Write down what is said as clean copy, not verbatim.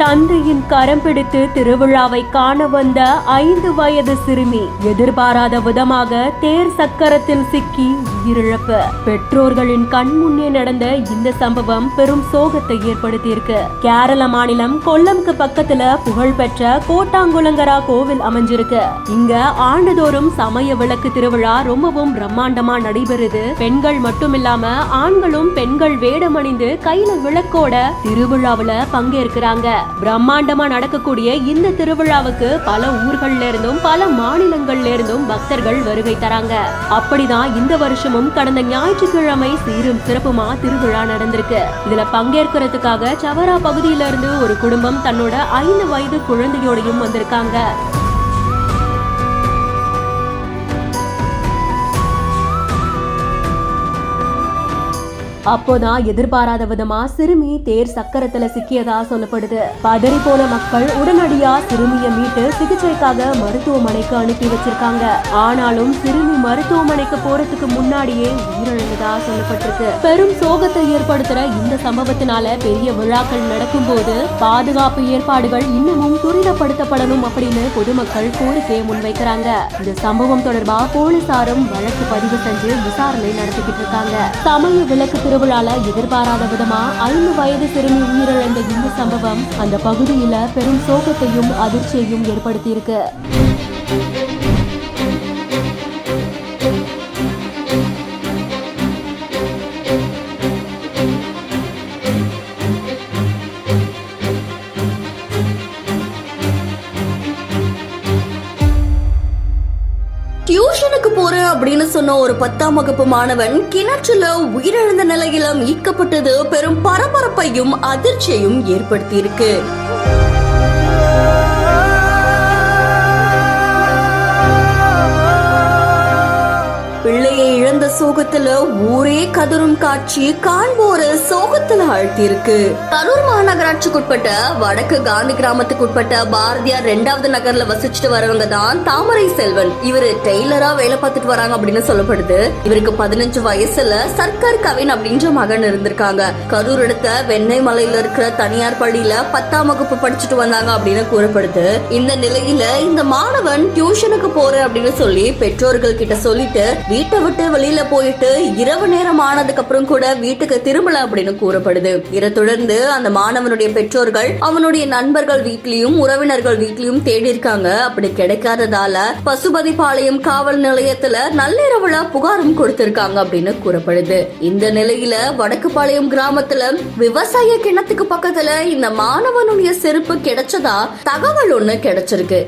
தந்தையின் கரம் பிடித்து திருவிழாவை காண வந்த 5 வயது சிறுமி எதிர்பாராத விதமாக தேர் சக்கரத்தில் சிக்கி உயிரிழப்பு. பெற்றோர்களின் கண் முன்னே நடந்த இந்த சம்பவம் பெரும் சோகத்தை ஏற்படுத்தியிருக்கு. கேரள மாநிலம் கொல்லம்க்கு பக்கத்துல புகழ்பெற்ற கோட்டாங்குளங்கரா கோவில் அமைஞ்சிருக்கு. இங்க ஆண்டுதோறும் சமய விளக்கு திருவிழா ரொம்பவும் பிரம்மாண்டமா நடைபெறுது. பெண்கள் மட்டுமில்லாம ஆண்களும் பெண்கள் வேடமணிந்து கையில விளக்கோட திருவிழாவுல பங்கேற்கிறாங்க. பிரம்மாண்டமா நடக்கக்கூடிய இந்த திருவிழாவுக்கு பல ஊர்கள்ல இருந்தும் பல மாநிலங்கள்ல இருந்தும் பக்தர்கள் வருகை தராங்க. அப்படிதான் இந்த வருஷமும் கடந்த ஞாயிற்றுக்கிழமை சீரும் சிறப்புமா திருவிழா நடந்திருக்கு. இதுல பங்கேற்கிறதுக்காக சவரா பகுதியில இருந்து ஒரு குடும்பம் தன்னோட 5 வயது குழந்தையோடையும் வந்திருக்காங்க. அப்போதான் எதிர்பாராத விதமா சிறுமி தேர் சக்கரத்துல சிக்கியதா சொல்லப்படுது. பதறி போன மக்கள் உடனடியா சிறுமிய மீட்டு சிகிச்சைக்காக மருத்துவமனைக்கு அனுப்பி வச்சிருக்காங்க. ஆனாலும் சிறுமி மருத்துவமனைக்கு போறதுக்கு முன்னாடியே உயிரிழந்ததா சொல்லப்பட்டிருக்கு. பெரும் சோகத்தை ஏற்படுத்துற இந்த சம்பவத்தினால பெரிய விழாக்கள் நடக்கும் போது பாதுகாப்பு ஏற்பாடுகள் இன்னமும் துரிதப்படுத்தப்படணும் அப்படின்னு பொதுமக்கள் கோரிக்கையை முன்வைக்கிறாங்க. இந்த சம்பவம் தொடர்பா போலீசாரும் வழக்கு பதிவு செஞ்சு விசாரணை நடத்திக்கிட்டு இருக்காங்க. சமய விளக்கு திருவிழால எதிர்பாராத விதமா 5 வயது சிறுமி உயிரிழந்த இந்த சம்பவம் அந்த பகுதியில பெரும் சோகத்தையும் அதிர்ச்சியையும் ஏற்படுத்தியிருக்கு. டியூஷனுக்கு போறேன் அப்படின்னு சொன்ன ஒரு 10ஆம் வகுப்பு மாணவன் கிணற்றுல உயிரிழந்த நிலையில மீட்கப்பட்டது பெரும் பரபரப்பையும் அதிர்ச்சியையும் ஏற்படுத்தி இருக்கு. பிள்ளையை இழந்த சோகத்துல ஊரே கதரும் காட்சி காண்போர சோகத்துல ஆழ்த்தி இருக்கு. கரூர் மாநகராட்சிக்குட்பட்ட வடக்கு காந்தி கிராமத்துக்குட்பட்ட பாரதியார் 2வது நகர்ல வசிச்சுட்டு வரவங்க தான் தாமரை செல்வன். இவரு டெய்லரா வேலை பார்த்துட்டு வராங்க அப்படின்னு சொல்லப்படுது. இவருக்கு 15 வயசுல சர்க்கார் கவின் அப்படின்ற மகன் இருந்திருக்காங்க. கரூர் அடுத்த வெண்ணெய் மலையில இருக்கிற தனியார் பள்ளியில 10ஆம் வகுப்பு படிச்சுட்டு வந்தாங்க அப்படின்னு கூறப்படுது. இந்த நிலையில இந்த மாணவன் டியூஷனுக்கு போறேன் அப்படின்னு சொல்லி பெற்றோர்கள் கிட்ட சொல்லிட்டு வீட்டை விட்டு வெளியில போயிட்டு இரவு நேரம் ஆனதுக்கு அப்புறம் கூட வீட்டுக்கு திரும்பல அப்படின்னு கூறப்படுது. இதை தொடர்ந்து அந்த மாணவனுடைய பெற்றோர்கள் அவனுடைய நண்பர்கள் வீட்லயும் உறவினர்கள் வீட்லயும் தேடி இருக்காங்க. அப்படி கிடைக்காததால பசுபதிபாளையம் காவல் நிலையத்துல நள்ளிரவுல புகாரும் கொடுத்திருக்காங்க அப்படின்னு கூறப்படுது. இந்த நிலையில வடக்குப்பாளையம் கிராமத்துல விவசாய கிணத்துக்கு பக்கத்துல இந்த மாணவனுடைய செருப்பு கிடைச்சதா தகவல் ஒண்ணு கிடைச்சிருக்கு.